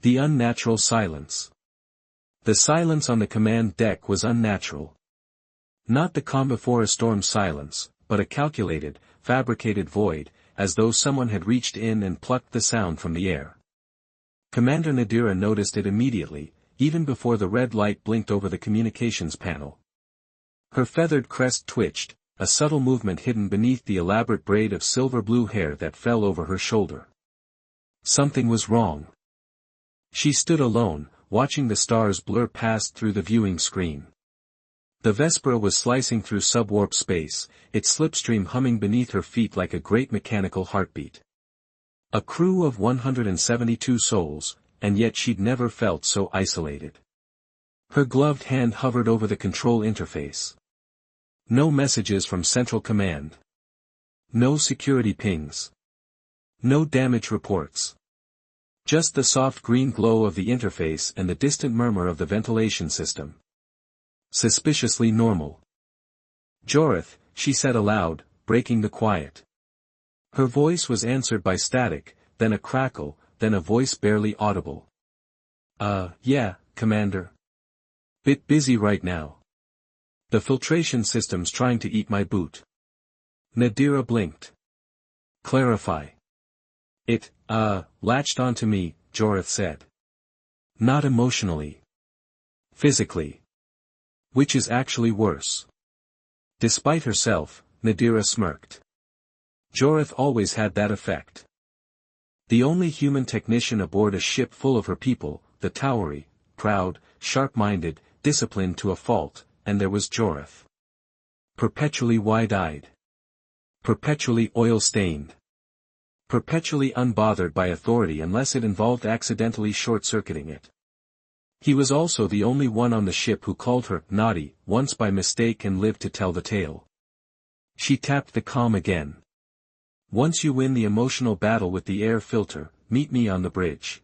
The unnatural silence. The silence on the command deck was unnatural. Not the calm before a storm silence, but a calculated, fabricated void, as though someone had reached in and plucked the sound from the air. Commander Nadira noticed it immediately, even before the red light blinked over the communications panel. Her feathered crest twitched, a subtle movement hidden beneath the elaborate braid of silver-blue hair that fell over her shoulder. Something was wrong. She stood alone, watching the stars blur past through the viewing screen. The Vespera was slicing through subwarp space, its slipstream humming beneath her feet like a great mechanical heartbeat. A crew of 172 souls, and yet she'd never felt so isolated. Her gloved hand hovered over the control interface. No messages from Central Command. No security pings. No damage reports. Just the soft green glow of the interface and the distant murmur of the ventilation system. Suspiciously normal. "Jorith," she said aloud, breaking the quiet. Her voice was answered by static, then a crackle, then a voice barely audible. Yeah, Commander. Bit busy right now. The filtration system's trying to eat my boot." Nadira blinked. "Clarify." "It, latched onto me," Jorith said. "Not emotionally. Physically. Which is actually worse." Despite herself, Nadira smirked. Jorith always had that effect. The only human technician aboard a ship full of her people, the Towery, proud, sharp-minded, disciplined to a fault, and there was Jorith. Perpetually wide-eyed. Perpetually oil-stained. Perpetually unbothered by authority unless it involved accidentally short-circuiting it. He was also the only one on the ship who called her naughty once by mistake and lived to tell the tale. She tapped the comm again. "Once you win the emotional battle with the air filter, meet me on the bridge.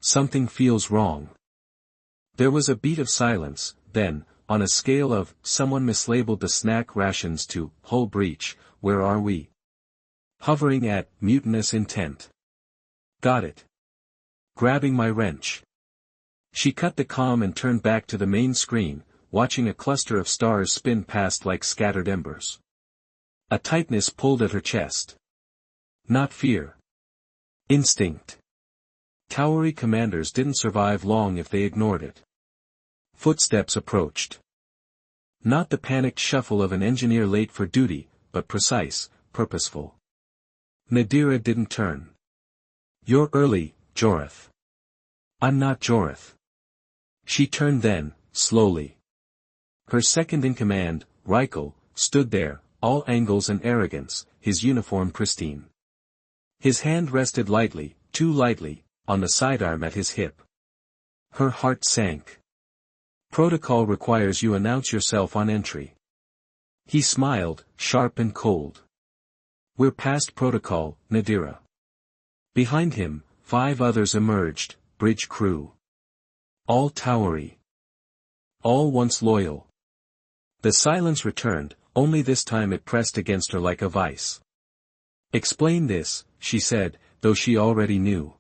Something feels wrong." There was a beat of silence, then, on a scale of, someone mislabeled the snack rations to, hull breach, where are we? Hovering at, mutinous intent. Got it. Grabbing my wrench. She cut the comm and turned back to the main screen, watching a cluster of stars spin past like scattered embers. A tightness pulled at her chest. Not fear. Instinct. Towery commanders didn't survive long if they ignored it. Footsteps approached. Not the panicked shuffle of an engineer late for duty, but precise, purposeful. Nadira didn't turn. "You're early, Jorith." "I'm not Jorith." She turned then, slowly. Her second-in-command, Reichel, stood there, all angles and arrogance, his uniform pristine. His hand rested lightly, too lightly, on the sidearm at his hip. Her heart sank. "Protocol requires you announce yourself on entry." He smiled, sharp and cold. "We're past protocol, Nadira." Behind him, 5 others emerged, bridge crew. All Towery. All once loyal. The silence returned, only this time it pressed against her like a vice. "Explain this," she said, though she already knew.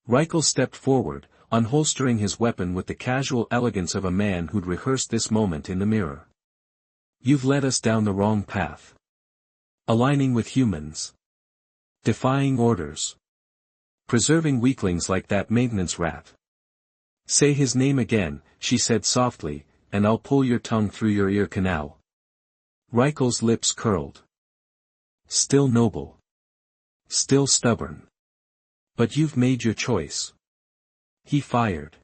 Reichel stepped forward, unholstering his weapon with the casual elegance of a man who'd rehearsed this moment in the mirror. "You've led us down the wrong path. Aligning with humans. Defying orders. Preserving weaklings like that maintenance rat." "Say his name again," she said softly, "and I'll pull your tongue through your ear canal." Reichel's lips curled. "Still noble. Still stubborn. But you've made your choice." He fired.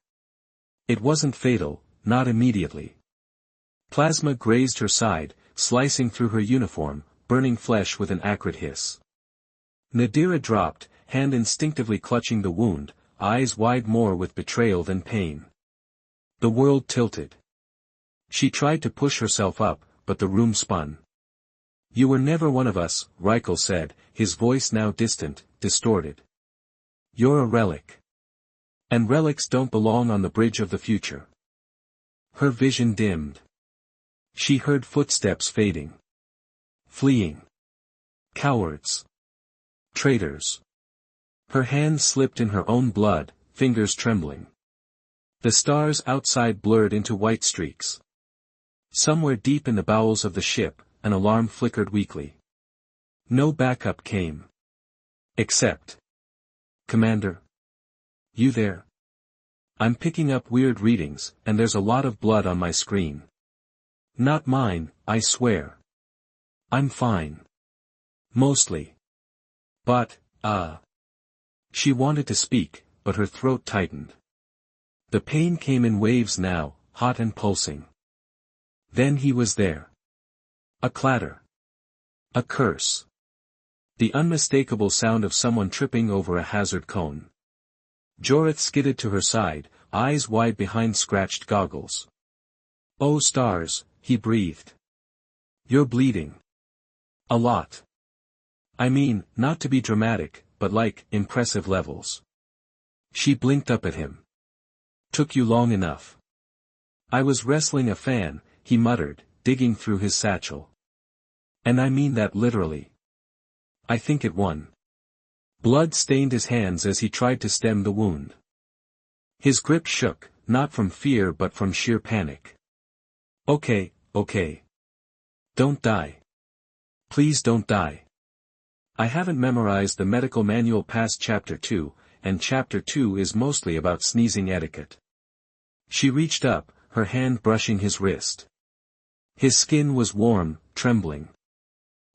It wasn't fatal, not immediately. Plasma grazed her side, slicing through her uniform, burning flesh with an acrid hiss. Nadira dropped, hand instinctively clutching the wound, eyes wide more with betrayal than pain. The world tilted. She tried to push herself up, but the room spun. "You were never one of us," Reichel said, his voice now distant, distorted. "You're a relic. And relics don't belong on the bridge of the future." Her vision dimmed. She heard footsteps fading. Fleeing. Cowards. Traitors. Her hand slipped in her own blood, fingers trembling. The stars outside blurred into white streaks. Somewhere deep in the bowels of the ship, an alarm flickered weakly. No backup came. Except. Commander? You there? I'm picking up weird readings, and there's a lot of blood on my screen. Not mine, I swear. I'm fine. Mostly. But, She wanted to speak, but her throat tightened. The pain came in waves now, hot and pulsing. Then he was there. A clatter. A curse. The unmistakable sound of someone tripping over a hazard cone. Jorith skidded to her side, eyes wide behind scratched goggles. Oh stars, he breathed. You're bleeding. A lot. I mean, not to be dramatic, but like, impressive levels. She blinked up at him. Took you long enough. I was wrestling a fan, he muttered, digging through his satchel. And I mean that literally. I think it won. Blood stained his hands as he tried to stem the wound. His grip shook, not from fear but from sheer panic. Okay. Don't die. Please don't die. I haven't memorized the medical manual past chapter 2, and chapter 2 is mostly about sneezing etiquette. She reached up, her hand brushing his wrist. His skin was warm, trembling.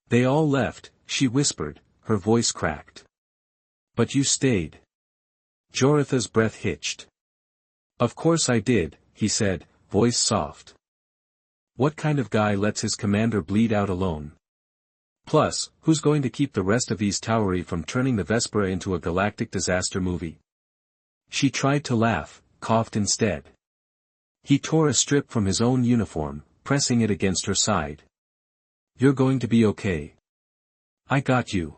They all left, she whispered, her voice cracked. But you stayed. Joritha's breath hitched. Of course I did, he said, voice soft. What kind of guy lets his commander bleed out alone? Plus, who's going to keep the rest of these Tauri from turning the Vespera into a galactic disaster movie? She tried to laugh, coughed instead. He tore a strip from his own uniform, pressing it against her side. You're going to be okay. I got you.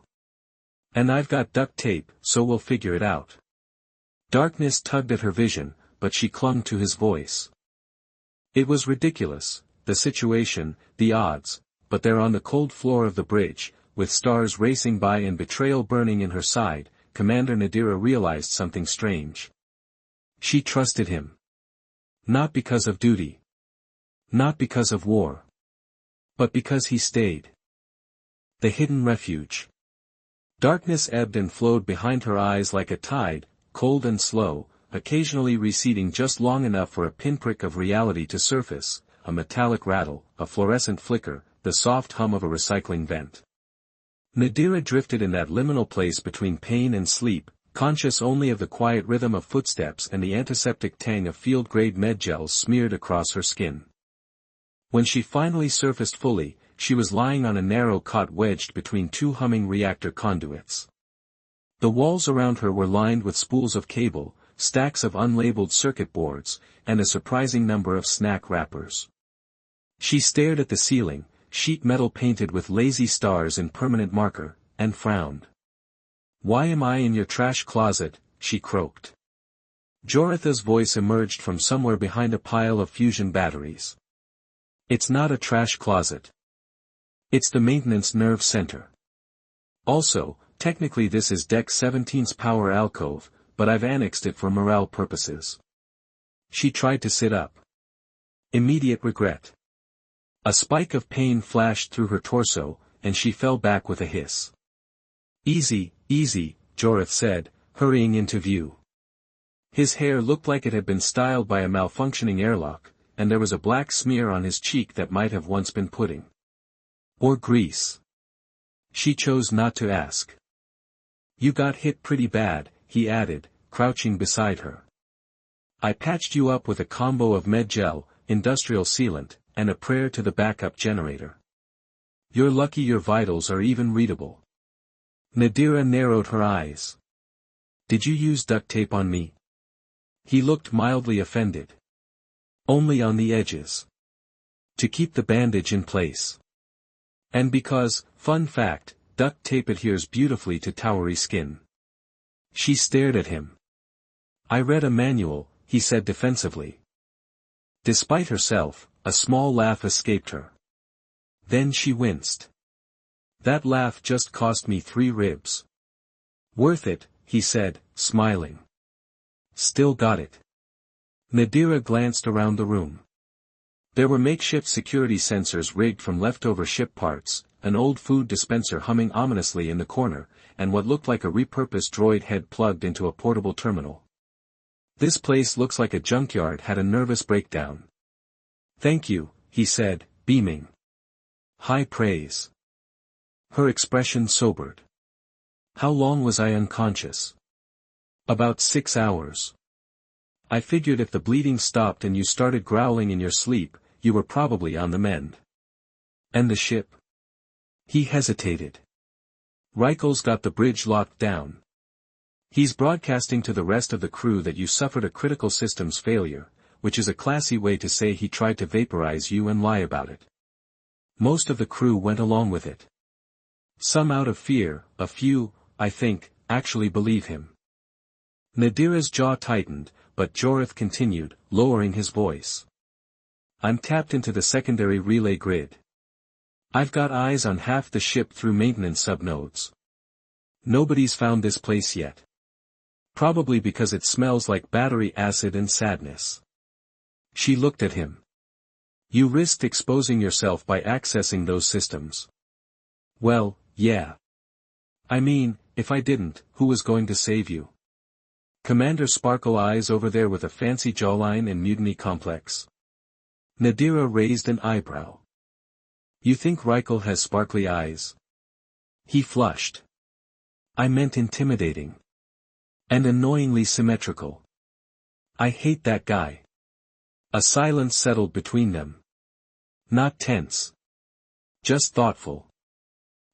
And I've got duct tape, so we'll figure it out. Darkness tugged at her vision, but she clung to his voice. It was ridiculous, the situation, the odds, but there on the cold floor of the bridge, with stars racing by and betrayal burning in her side, Commander Nadira realized something strange. She trusted him. Not because of duty. Not because of war. But because he stayed. The hidden refuge. Darkness ebbed and flowed behind her eyes like a tide, cold and slow, occasionally receding just long enough for a pinprick of reality to surface, a metallic rattle, a fluorescent flicker, the soft hum of a recycling vent. Nadira drifted in that liminal place between pain and sleep, conscious only of the quiet rhythm of footsteps and the antiseptic tang of field-grade med gels smeared across her skin. When she finally surfaced fully, she was lying on a narrow cot wedged between two humming reactor conduits. The walls around her were lined with spools of cable, stacks of unlabeled circuit boards, and a surprising number of snack wrappers. She stared at the ceiling, sheet metal painted with lazy stars in permanent marker, and frowned. Why am I in your trash closet? She croaked. Joritha's voice emerged from somewhere behind a pile of fusion batteries. It's not a trash closet. It's the maintenance nerve center. Also, technically this is Deck 17's power alcove, but I've annexed it for morale purposes. She tried to sit up. Immediate regret. A spike of pain flashed through her torso, and she fell back with a hiss. Easy, Jorith said, hurrying into view. His hair looked like it had been styled by a malfunctioning airlock, and there was a black smear on his cheek that might have once been pudding. Or grease. She chose not to ask. You got hit pretty bad, he added, crouching beside her. I patched you up with a combo of med gel, industrial sealant, and a prayer to the backup generator. You're lucky your vitals are even readable. Nadira narrowed her eyes. Did you use duct tape on me? He looked mildly offended. Only on the edges. To keep the bandage in place. And because, fun fact, duct tape adheres beautifully to Tauri skin. She stared at him. I read a manual, he said defensively. Despite herself, a small laugh escaped her. Then she winced. That laugh just cost me 3 ribs. Worth it, he said, smiling. Still got it. Nadira glanced around the room. There were makeshift security sensors rigged from leftover ship parts, an old food dispenser humming ominously in the corner, and what looked like a repurposed droid head plugged into a portable terminal. This place looks like a junkyard. Had a nervous breakdown. Thank you, he said, beaming. High praise. Her expression sobered. How long was I unconscious? About 6 hours. I figured if the bleeding stopped and you started growling in your sleep, you were probably on the mend. And the ship? He hesitated. Reichel's got the bridge locked down. He's broadcasting to the rest of the crew that you suffered a critical systems failure, which is a classy way to say he tried to vaporize you and lie about it. Most of the crew went along with it. Some out of fear, a few, I think, actually believe him. Nadira's jaw tightened, but Jorith continued, lowering his voice. I'm tapped into the secondary relay grid. I've got eyes on half the ship through maintenance subnodes. Nobody's found this place yet. Probably because it smells like battery acid and sadness. She looked at him. You risked exposing yourself by accessing those systems. Well, yeah. I mean, if I didn't, who was going to save you? Commander Sparkle Eyes over there with a fancy jawline and mutiny complex? Nadira raised an eyebrow. You think Reichel has sparkly eyes? He flushed. I meant intimidating. And annoyingly symmetrical. I hate that guy. A silence settled between them. Not tense. Just thoughtful.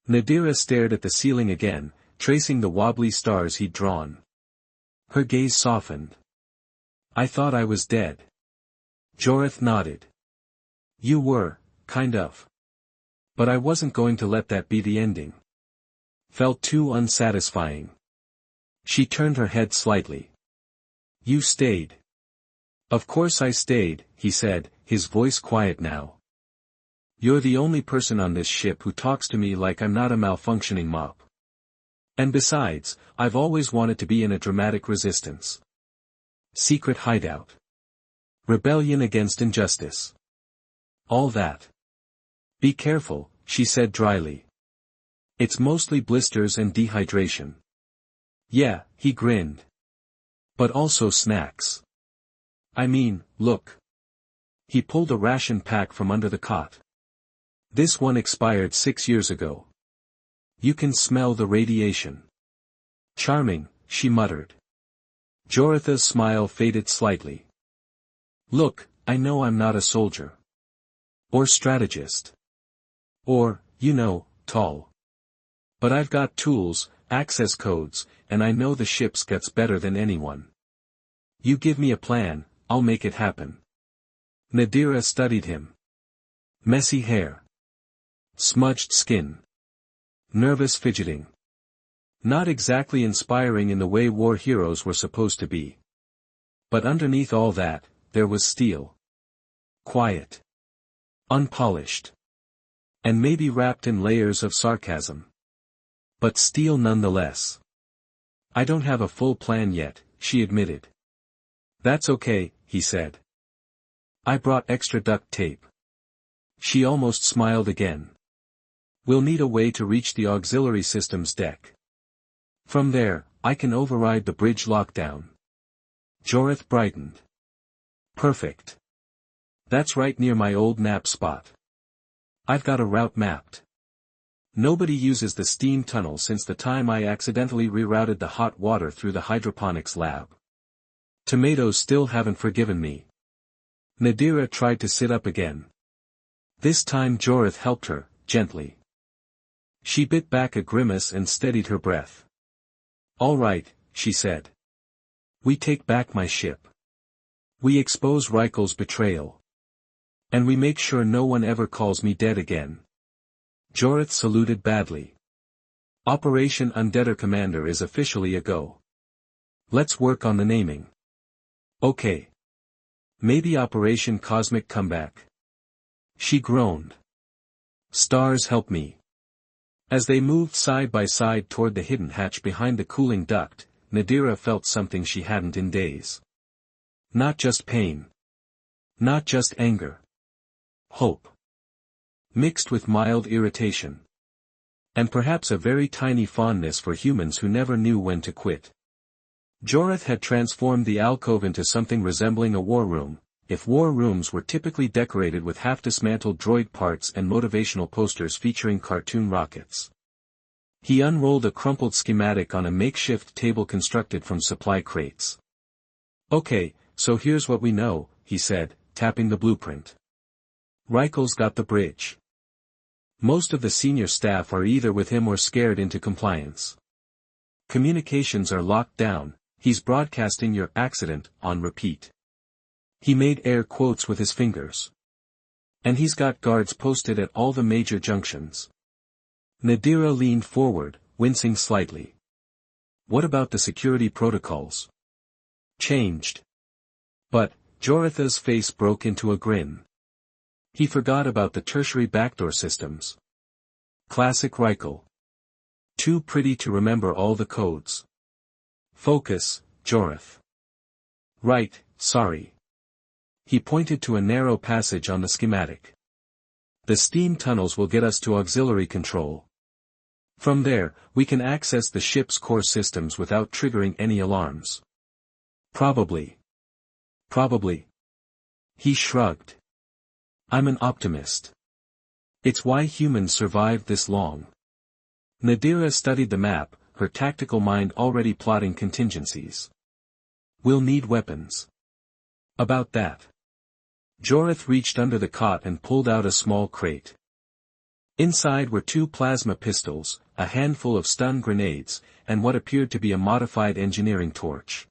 Nadira stared at the ceiling again, tracing the wobbly stars he'd drawn. Her gaze softened. I thought I was dead. Jorith nodded. You were, kind of. But I wasn't going to let that be the ending. Felt too unsatisfying. She turned her head slightly. You stayed. Of course I stayed, he said, his voice quiet now. You're the only person on this ship who talks to me like I'm not a malfunctioning mop. And besides, I've always wanted to be in a dramatic resistance. Secret hideout. Rebellion against injustice. All that. Be careful, she said dryly. It's mostly blisters and dehydration. Yeah, he grinned. But also snacks. I mean, look. He pulled a ration pack from under the cot. This one expired 6 years ago. You can smell the radiation. Charming, she muttered. Joritha's smile faded slightly. Look, I know I'm not a soldier. Or strategist. Or, you know, tall. But I've got tools, access codes, and I know the ship's guts better than anyone. You give me a plan, I'll make it happen. Nadira studied him. Messy hair. Smudged skin. Nervous fidgeting. Not exactly inspiring in the way war heroes were supposed to be. But underneath all that, there was steel. Quiet. Unpolished. And maybe wrapped in layers of sarcasm. But steel nonetheless. I don't have a full plan yet, she admitted. That's okay, he said. I brought extra duct tape. She almost smiled again. We'll need a way to reach the auxiliary systems deck. From there, I can override the bridge lockdown. Jorith brightened. Perfect. That's right near my old nap spot. I've got a route mapped. Nobody uses the steam tunnel since the time I accidentally rerouted the hot water through the hydroponics lab. Tomatoes still haven't forgiven me. Nadira tried to sit up again. This time Jorith helped her, gently. She bit back a grimace and steadied her breath. All right, she said. We take back my ship. We expose Reichel's betrayal. And we make sure no one ever calls me dead again. Jorith saluted badly. Operation Undeader Commander is officially a go. Let's work on the naming. Okay. Maybe Operation Cosmic Comeback. She groaned. Stars help me. As they moved side by side toward the hidden hatch behind the cooling duct, Nadira felt something she hadn't in days. Not just pain. Not just anger. Hope. Mixed with mild irritation. And perhaps a very tiny fondness for humans who never knew when to quit. Joreth had transformed the alcove into something resembling a war room, if war rooms were typically decorated with half-dismantled droid parts and motivational posters featuring cartoon rockets. He unrolled a crumpled schematic on a makeshift table constructed from supply crates. "Okay, so here's what we know," he said, tapping the blueprint. "Reichel's got the bridge. Most of the senior staff are either with him or scared into compliance. Communications are locked down, he's broadcasting your accident on repeat." He made air quotes with his fingers. "And he's got guards posted at all the major junctions." Nadira leaned forward, wincing slightly. "What about the security protocols?" "Changed." But, Joretha's face broke into a grin. He forgot about the tertiary backdoor systems. Classic Reichel. Too pretty to remember all the codes. "Focus, Joreth." "Right, sorry." He pointed to a narrow passage on the schematic. "The steam tunnels will get us to auxiliary control. From there, we can access the ship's core systems without triggering any alarms." Probably. He shrugged. "I'm an optimist. It's why humans survived this long." Nadira studied the map, her tactical mind already plotting contingencies. "We'll need weapons." "About that." Joreth reached under the cot and pulled out a small crate. Inside were 2 plasma pistols, a handful of stun grenades, and what appeared to be a modified engineering torch.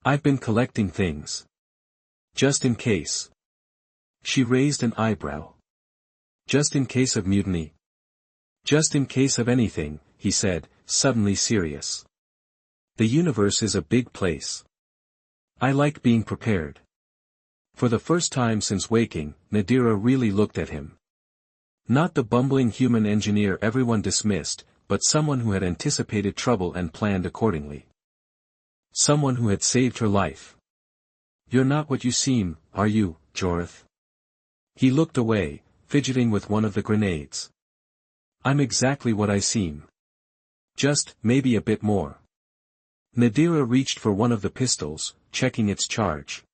"I've been collecting things. Just in case." She raised an eyebrow. "Just in case of mutiny?" "Just in case of anything," he said, suddenly serious. "The universe is a big place. I like being prepared." For the first time since waking, Nadira really looked at him. Not the bumbling human engineer everyone dismissed, but someone who had anticipated trouble and planned accordingly. Someone who had saved her life. "You're not what you seem, are you, Joreth?" He looked away, fidgeting with one of the grenades. "I'm exactly what I seem. Just, maybe a bit more." Nadira reached for one of the pistols, checking its charge.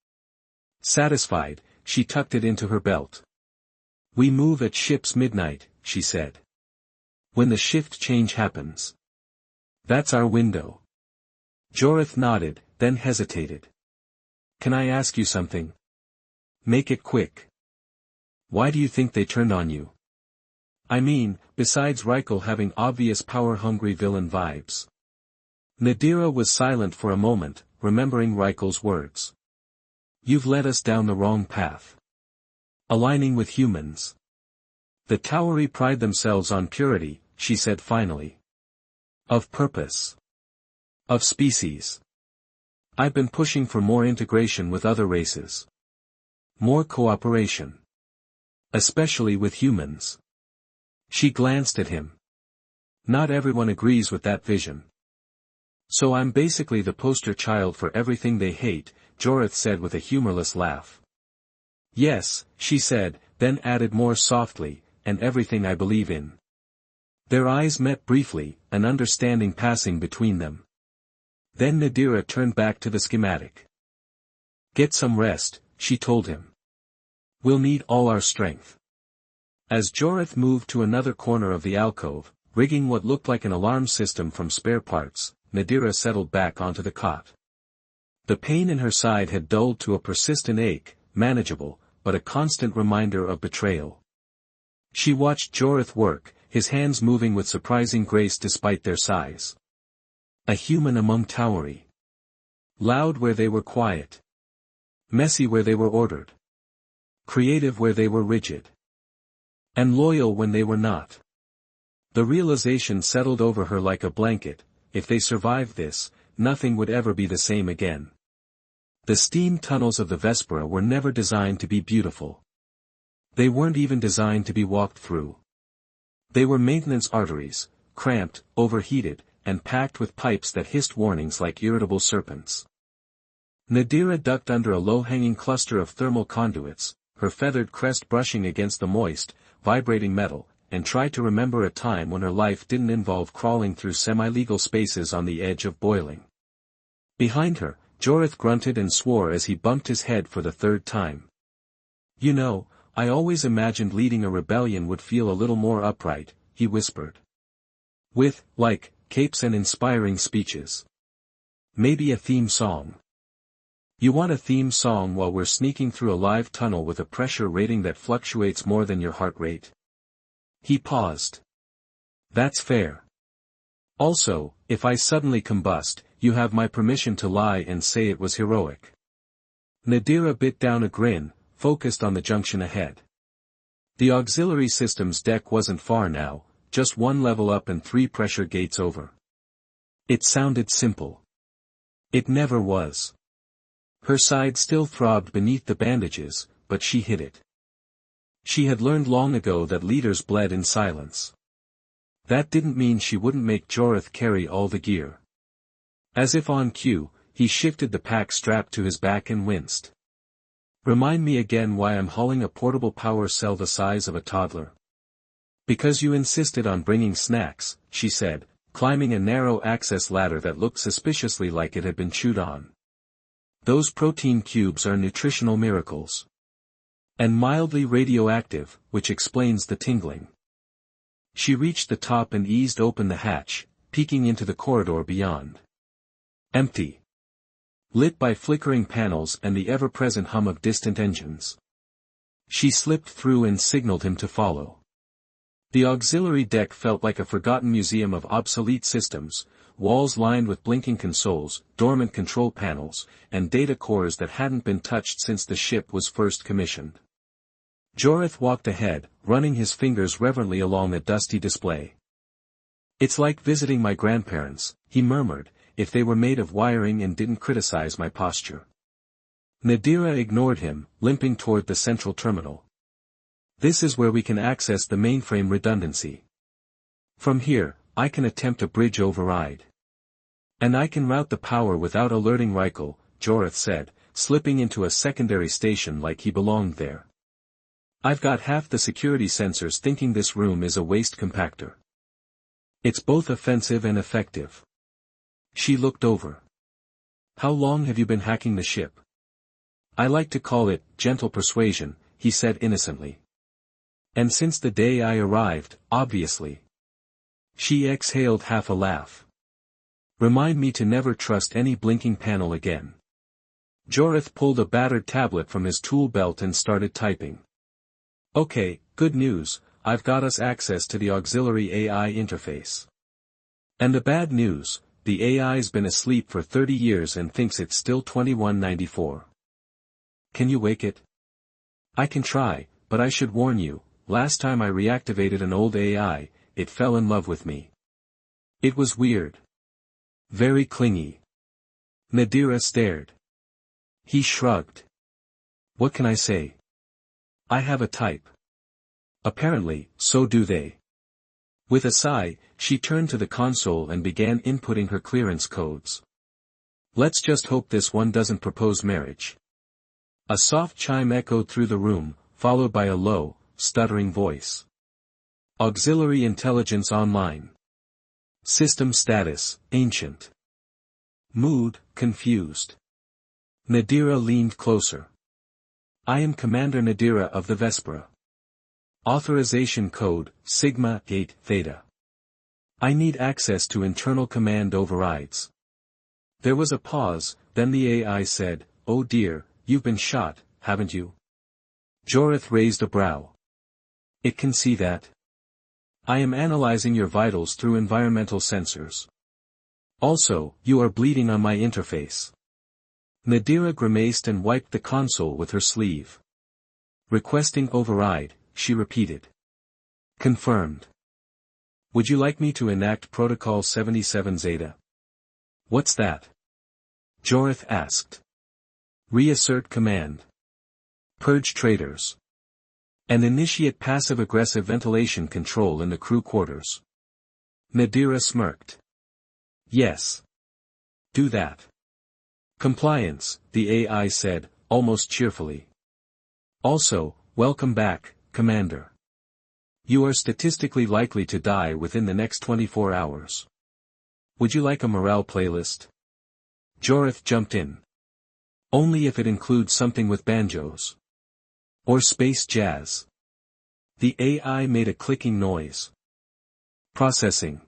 Satisfied, she tucked it into her belt. "We move at ship's midnight," she said. "When the shift change happens. That's our window." Joreth nodded, then hesitated. "Can I ask you something?" "Make it quick." "Why do you think they turned on you? I mean, besides Reichel having obvious power-hungry villain vibes." Nadira was silent for a moment, remembering Reichel's words. "You've led us down the wrong path. Aligning with humans. The Tauri pride themselves on purity," she said finally. "Of purpose. Of species. I've been pushing for more integration with other races. More cooperation. Especially with humans." She glanced at him. "Not everyone agrees with that vision. So I'm basically the poster child for everything they hate," Joreth said with a humorless laugh. "Yes," she said, then added more softly, "and everything I believe in." Their eyes met briefly, an understanding passing between them. Then Nadira turned back to the schematic. "Get some rest," she told him. "We'll need all our strength." As Joreth moved to another corner of the alcove, rigging what looked like an alarm system from spare parts, Nadira settled back onto the cot. The pain in her side had dulled to a persistent ache, manageable, but a constant reminder of betrayal. She watched Joreth work, his hands moving with surprising grace despite their size. A human among Tauri. Loud where they were quiet. Messy where they were ordered. Creative where they were rigid. And loyal when they were not. The realization settled over her like a blanket: if they survived this, nothing would ever be the same again. The steam tunnels of the Vespera were never designed to be beautiful. They weren't even designed to be walked through. They were maintenance arteries, cramped, overheated, and packed with pipes that hissed warnings like irritable serpents. Nadira ducked under a low-hanging cluster of thermal conduits, her feathered crest brushing against the moist, vibrating metal, and tried to remember a time when her life didn't involve crawling through semi-legal spaces on the edge of boiling. Behind her, Jorith grunted and swore as he bumped his head for the third time. "You know, I always imagined leading a rebellion would feel a little more upright," he whispered. "With, like, capes and inspiring speeches. Maybe a theme song." "You want a theme song while we're sneaking through a live tunnel with a pressure rating that fluctuates more than your heart rate?" He paused. "That's fair. Also, if I suddenly combust, you have my permission to lie and say it was heroic." Nadira bit down a grin, focused on the junction ahead. The auxiliary systems deck wasn't far now, just one level up and 3 pressure gates over. It sounded simple. It never was. Her side still throbbed beneath the bandages, but she hid it. She had learned long ago that leaders bled in silence. That didn't mean she wouldn't make Jorith carry all the gear. As if on cue, he shifted the pack strap to his back and winced. "Remind me again why I'm hauling a portable power cell the size of a toddler." "Because you insisted on bringing snacks," she said, climbing a narrow access ladder that looked suspiciously like it had been chewed on. "Those protein cubes are nutritional miracles. And mildly radioactive, which explains the tingling." She reached the top and eased open the hatch, peeking into the corridor beyond. Empty. Lit by flickering panels and the ever-present hum of distant engines. She slipped through and signaled him to follow. The auxiliary deck felt like a forgotten museum of obsolete systems, walls lined with blinking consoles, dormant control panels, and data cores that hadn't been touched since the ship was first commissioned. Jorith walked ahead, running his fingers reverently along a dusty display. "It's like visiting my grandparents," he murmured, "if they were made of wiring and didn't criticize my posture." Nadira ignored him, limping toward the central terminal. "This is where we can access the mainframe redundancy. From here, I can attempt a bridge override. And I can route the power without alerting Reichel," Jorith said, slipping into a secondary station like he belonged there. "I've got half the security sensors thinking this room is a waste compactor. It's both offensive and effective." She looked over. "How long have you been hacking the ship?" "I like to call it gentle persuasion," he said innocently. "And since the day I arrived, obviously." She exhaled half a laugh. "Remind me to never trust any blinking panel again." Jorith pulled a battered tablet from his tool belt and started typing. "Okay, good news, I've got us access to the auxiliary AI interface. And the bad news, the AI's been asleep for 30 years and thinks it's still 2194. Can you wake it?" "I can try, but I should warn you, last time I reactivated an old AI, it fell in love with me. It was weird. Very clingy." Nadira stared. He shrugged. "What can I say? I have a type. Apparently, so do they." With a sigh, she turned to the console and began inputting her clearance codes. "Let's just hope this one doesn't propose marriage." A soft chime echoed through the room, followed by a low, stuttering voice. "Auxiliary intelligence online. System status, ancient. Mood, confused." Nadira leaned closer. "I am Commander Nadira of the Vespera. Authorization code, Sigma 8 Theta. I need access to internal command overrides." There was a pause, then the AI said, "Oh dear, you've been shot, haven't you?" Jorith raised a brow. "It can see that. I am analyzing your vitals through environmental sensors. Also, you are bleeding on my interface." Nadira grimaced and wiped the console with her sleeve. "Requesting override," she repeated. "Confirmed. Would you like me to enact Protocol 77 Zeta?" "What's that?" Jorith asked. "Reassert command. Purge traitors. And initiate passive-aggressive ventilation control in the crew quarters." Nadira smirked. Yes. Do that. Compliance, the AI said, almost cheerfully. Also, welcome back, Commander. You are statistically likely to die within the next 24 hours. Would you like a morale playlist? Jorith jumped in. Only if it includes something with banjos. Or space jazz. The AI made a clicking noise. Processing.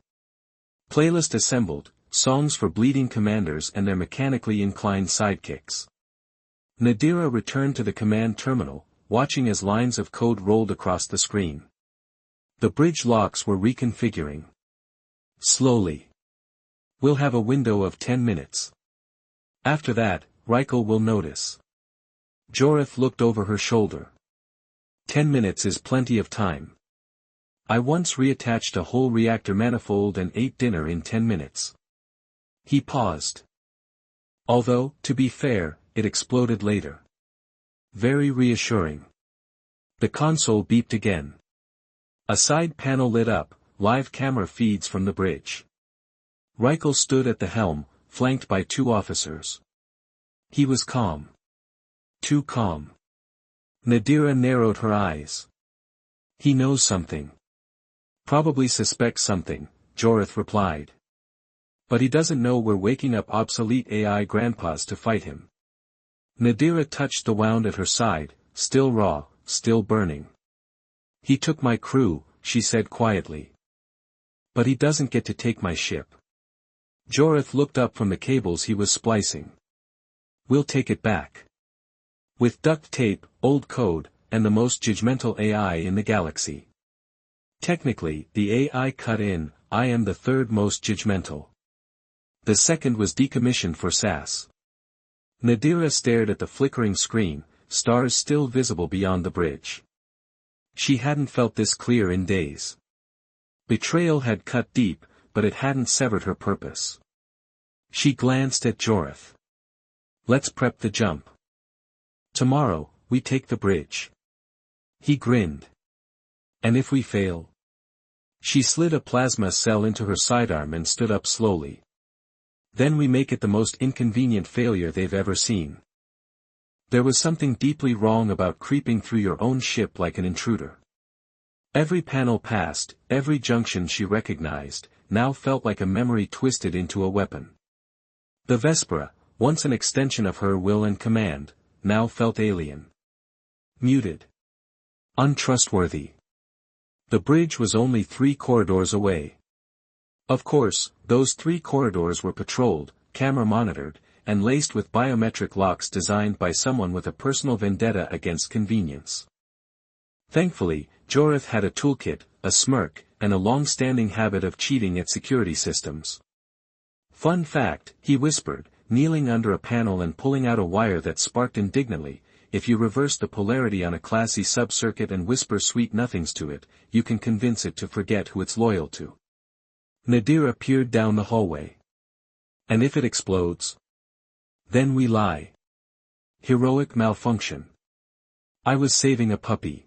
Playlist assembled, songs for bleeding commanders and their mechanically inclined sidekicks. Nadira returned to the command terminal, watching as lines of code rolled across the screen. The bridge locks were reconfiguring. Slowly. We'll have a window of 10 minutes. After that, Reichel will notice. Jorith looked over her shoulder. 10 minutes is plenty of time. I once reattached a whole reactor manifold and ate dinner in 10 minutes. He paused. Although, to be fair, it exploded later. Very reassuring. The console beeped again. A side panel lit up, live camera feeds from the bridge. Reichel stood at the helm, flanked by 2 officers. He was calm. Too calm. Nadira narrowed her eyes. He knows something. Probably suspects something, Jorith replied. But he doesn't know we're waking up obsolete AI grandpas to fight him. Nadira touched the wound at her side, still raw, still burning. He took my crew, she said quietly. But he doesn't get to take my ship. Jorith looked up from the cables he was splicing. We'll take it back. With duct tape, old code, and the most judgmental AI in the galaxy. Technically, the AI cut in, I am the 3rd most judgmental. The 2nd was decommissioned for SAS. Nadira stared at the flickering screen, stars still visible beyond the bridge. She hadn't felt this clear in days. Betrayal had cut deep, but it hadn't severed her purpose. She glanced at Jorith. Let's prep the jump. Tomorrow, we take the bridge. He grinned. And if we fail? She slid a plasma cell into her sidearm and stood up slowly. Then we make it the most inconvenient failure they've ever seen. There was something deeply wrong about creeping through your own ship like an intruder. Every panel passed, every junction she recognized, now felt like a memory twisted into a weapon. The Vespera, once an extension of her will and command, now felt alien. Muted. Untrustworthy. The bridge was only 3 corridors away. Of course, those 3 corridors were patrolled, camera-monitored, and laced with biometric locks designed by someone with a personal vendetta against convenience. Thankfully, Jorith had a toolkit, a smirk, and a long-standing habit of cheating at security systems. Fun fact, he whispered, kneeling under a panel and pulling out a wire that sparked indignantly, if you reverse the polarity on a classy sub-circuit and whisper sweet nothings to it, you can convince it to forget who it's loyal to. Nadira peered down the hallway. And if it explodes? Then we lie. Heroic malfunction. I was saving a puppy.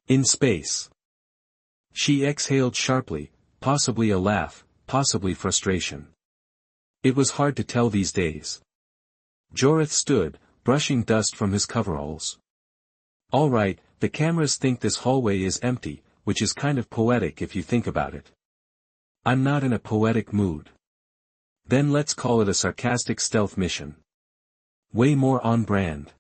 In space. She exhaled sharply, possibly a laugh, possibly frustration. It was hard to tell these days. Jorith stood, brushing dust from his coveralls. All right, the cameras think this hallway is empty, which is kind of poetic if you think about it. I'm not in a poetic mood. Then let's call it a sarcastic stealth mission. Way more on brand.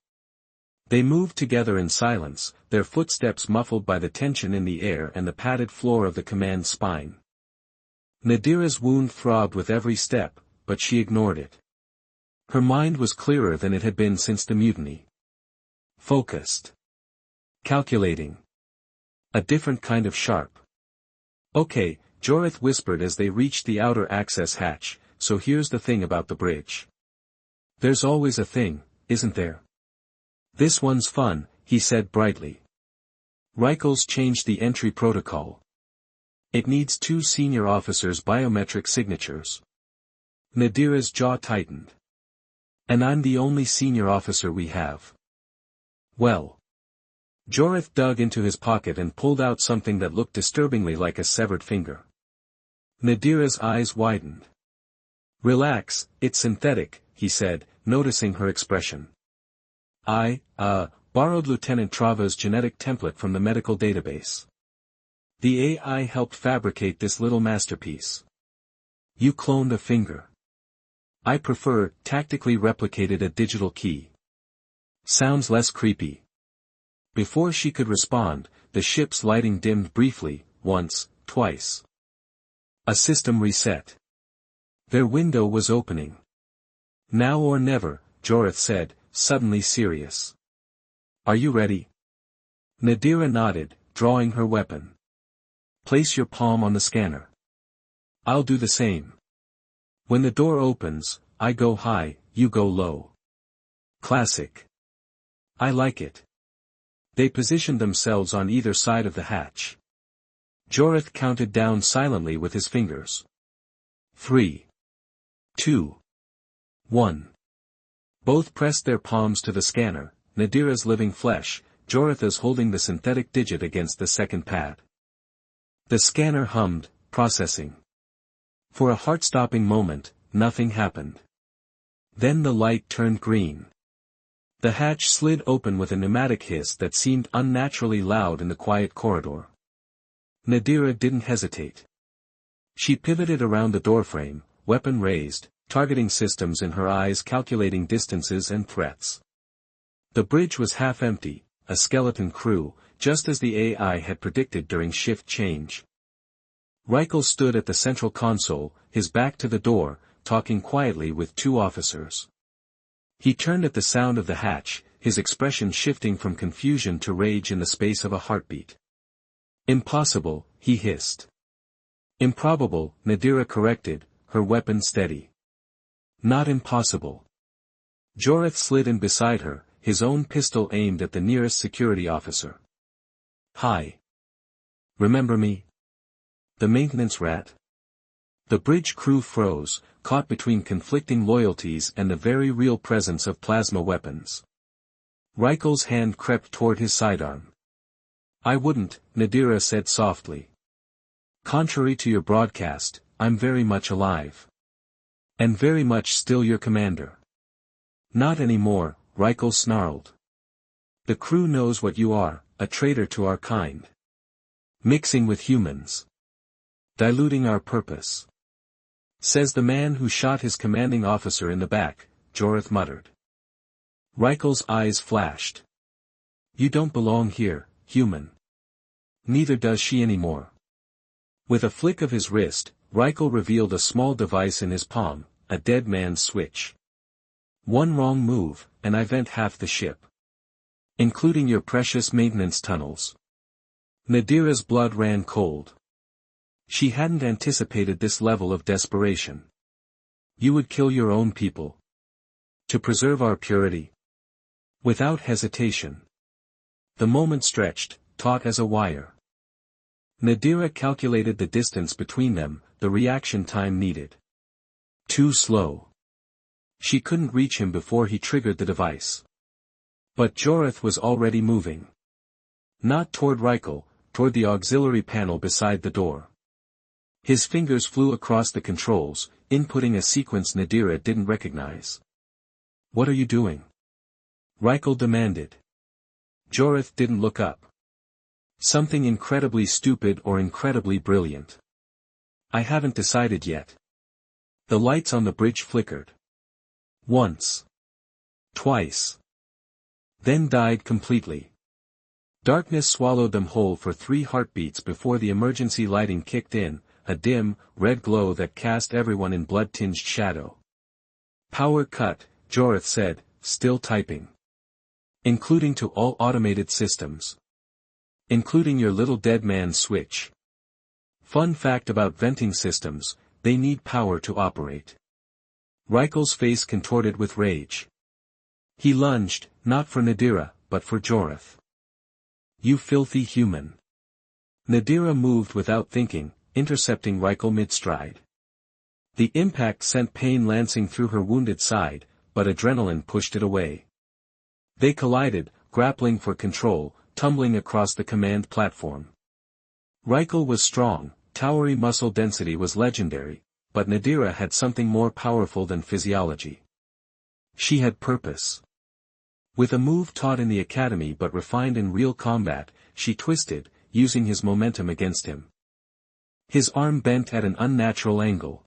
They moved together in silence, their footsteps muffled by the tension in the air and the padded floor of the command spine. Nadira's wound throbbed with every step, but she ignored it. Her mind was clearer than it had been since the mutiny. Focused. Calculating. A different kind of sharp. Okay, Jorith whispered as they reached the outer access hatch, so here's the thing about the bridge. There's always a thing, isn't there? This one's fun, he said brightly. Reichel's changed the entry protocol. It needs 2 senior officers' biometric signatures. Nadira's jaw tightened. And I'm the only senior officer we have. Well. Jorith dug into his pocket and pulled out something that looked disturbingly like a severed finger. Nadira's eyes widened. Relax, it's synthetic, he said, noticing her expression. I borrowed Lieutenant Trava's genetic template from the medical database. The AI helped fabricate this little masterpiece. You cloned a finger. I prefer, tactically replicated a digital key. Sounds less creepy. Before she could respond, the ship's lighting dimmed briefly, once, twice. A system reset. Their window was opening. Now or never, Jorith said, suddenly serious. Are you ready? Nadira nodded, drawing her weapon. Place your palm on the scanner. I'll do the same. When the door opens, I go high, you go low. Classic. I like it. They positioned themselves on either side of the hatch. Jorith counted down silently with his fingers. 3. 2. 1. Both pressed their palms to the scanner, Nadira's living flesh, Jorith's holding the synthetic digit against the second pad. The scanner hummed, processing. For a heart-stopping moment, nothing happened. Then the light turned green. The hatch slid open with a pneumatic hiss that seemed unnaturally loud in the quiet corridor. Nadira didn't hesitate. She pivoted around the doorframe, weapon raised, targeting systems in her eyes, calculating distances and threats. The bridge was half empty, a skeleton crew, just as the AI had predicted during shift change. Reichel stood at the central console, his back to the door, talking quietly with two officers. He turned at the sound of the hatch, his expression shifting from confusion to rage in the space of a heartbeat. Impossible, he hissed. Improbable, Nadira corrected, her weapon steady. Not impossible. Jorith slid in beside her, his own pistol aimed at the nearest security officer. Hi. Remember me? The maintenance rat? The bridge crew froze, caught between conflicting loyalties and the very real presence of plasma weapons. Reichel's hand crept toward his sidearm. I wouldn't, Nadira said softly. Contrary to your broadcast, I'm very much alive. And very much still your commander. Not anymore, Reichel snarled. The crew knows what you are, a traitor to our kind. Mixing with humans. Diluting our purpose. Says the man who shot his commanding officer in the back, Jorith muttered. Reichel's eyes flashed. You don't belong here, human. Neither does she anymore. With a flick of his wrist, Reichel revealed a small device in his palm, a dead man's switch. One wrong move, and I vent half the ship. Including your precious maintenance tunnels. Nadira's blood ran cold. She hadn't anticipated this level of desperation. You would kill your own people. To preserve our purity. Without hesitation. The moment stretched, taut as a wire. Nadira calculated the distance between them, the reaction time needed. Too slow. She couldn't reach him before he triggered the device. But Jorith was already moving. Not toward Reichel, toward the auxiliary panel beside the door. His fingers flew across the controls, inputting a sequence Nadira didn't recognize. What are you doing? Reichel demanded. Jorith didn't look up. Something incredibly stupid or incredibly brilliant. I haven't decided yet. The lights on the bridge flickered. Once. Twice. Then died completely. Darkness swallowed them whole for 3 heartbeats before the emergency lighting kicked in, a dim, red glow that cast everyone in blood-tinged shadow. Power cut, Jorith said, still typing. Including to all automated systems. Including your little dead man switch. Fun fact about venting systems, they need power to operate. Reichel's face contorted with rage. He lunged, not for Nadira, but for Jorith. You filthy human. Nadira moved without thinking, intercepting Reichel mid-stride. The impact sent pain lancing through her wounded side, but adrenaline pushed it away. They collided, grappling for control, tumbling across the command platform. Reichel was strong, towery muscle density was legendary, but Nadira had something more powerful than physiology. She had purpose. With a move taught in the academy but refined in real combat, she twisted, using his momentum against him. His arm bent at an unnatural angle.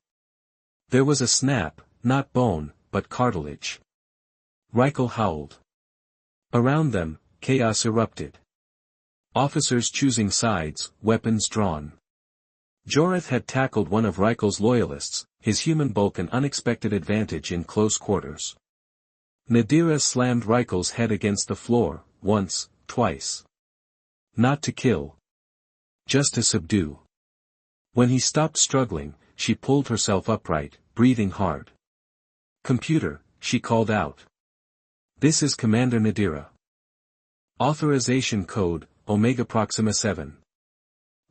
There was a snap, not bone, but cartilage. Reichel howled. Around them, chaos erupted. Officers choosing sides, weapons drawn. Joreth had tackled one of Reichel's loyalists, his human bulk an unexpected advantage in close quarters. Nadira slammed Reichel's head against the floor, once, twice. Not to kill. Just to subdue. When he stopped struggling, she pulled herself upright, breathing hard. "Computer," she called out. "This is Commander Nadira. Authorization code, Omega Proxima 7.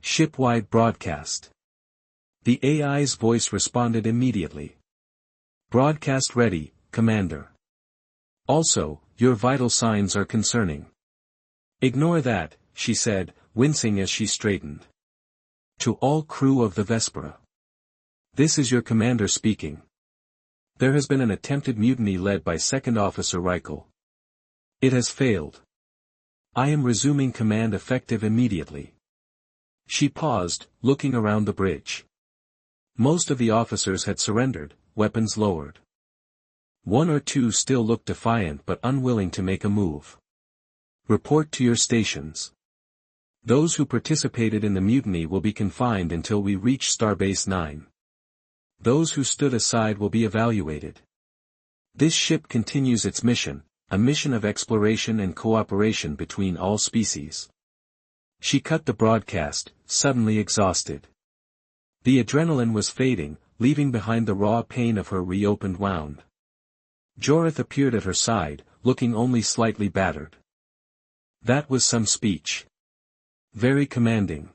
Shipwide broadcast." The AI's voice responded immediately. "Broadcast ready, Commander. Also, your vital signs are concerning." "Ignore that," she said, wincing as she straightened. "To all crew of the Vespera. This is your commander speaking. There has been an attempted mutiny led by Second Officer Reichel. It has failed. I am resuming command effective immediately." She paused, looking around the bridge. Most of the officers had surrendered, weapons lowered. One or two still looked defiant but unwilling to make a move. "Report to your stations. Those who participated in the mutiny will be confined until we reach Starbase 9. Those who stood aside will be evaluated. This ship continues its mission, a mission of exploration and cooperation between all species." She cut the broadcast, suddenly exhausted. The adrenaline was fading, leaving behind the raw pain of her reopened wound. Joreth appeared at her side, looking only slightly battered. "That was some speech. Very commanding.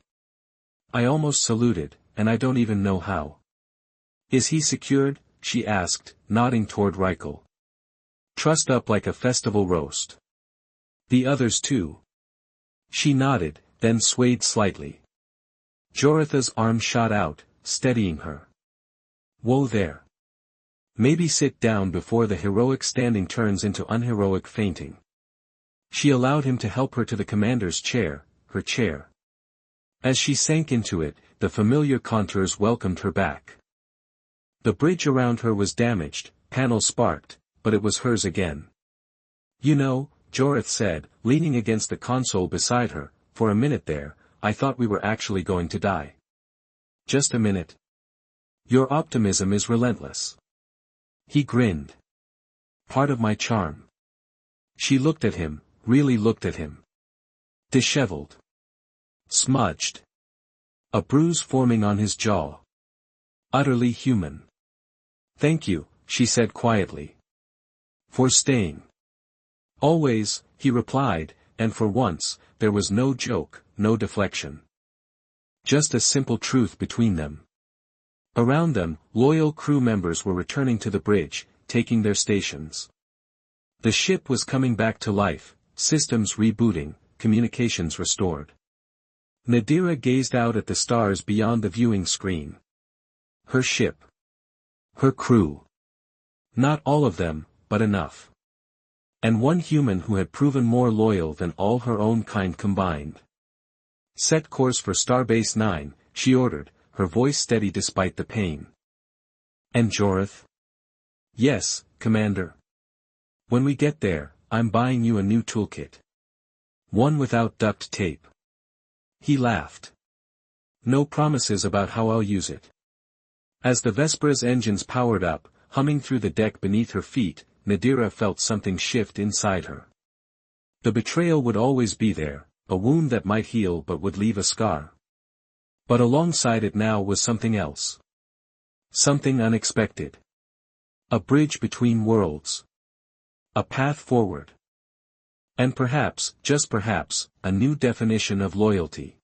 I almost saluted, and I don't even know how." "Is he secured?" she asked, nodding toward Reichel. "Trussed up like a festival roast. The others too?" She nodded, then swayed slightly. Joretha's arm shot out, steadying her. "Whoa there. Maybe sit down before the heroic standing turns into unheroic fainting." She allowed him to help her to the commander's chair, her chair. As she sank into it, the familiar contours welcomed her back. The bridge around her was damaged, panels sparked, but it was hers again. "You know," Joreth said, leaning against the console beside her, "for a minute there, I thought we were actually going to die." "Just a minute. Your optimism is relentless." He grinned. "Part of my charm." She looked at him, really looked at him. Disheveled. Smudged. A bruise forming on his jaw. Utterly human. "Thank you," she said quietly. "For staying." "Always," he replied, and for once, there was no joke, no deflection. Just a simple truth between them. Around them, loyal crew members were returning to the bridge, taking their stations. The ship was coming back to life, systems rebooting, communications restored. Nadira gazed out at the stars beyond the viewing screen. Her ship. Her crew. Not all of them, but enough. And one human who had proven more loyal than all her own kind combined. "Set course for Starbase 9, she ordered, her voice steady despite the pain. "And Joreth?" "Yes, Commander. When we get there, I'm buying you a new toolkit. One without duct tape." He laughed. "No promises about how I'll use it." As the Vespera's engines powered up, humming through the deck beneath her feet, Nadira felt something shift inside her. The betrayal would always be there, a wound that might heal but would leave a scar. But alongside it now was something else. Something unexpected. A bridge between worlds. A path forward. And perhaps, just perhaps, a new definition of loyalty.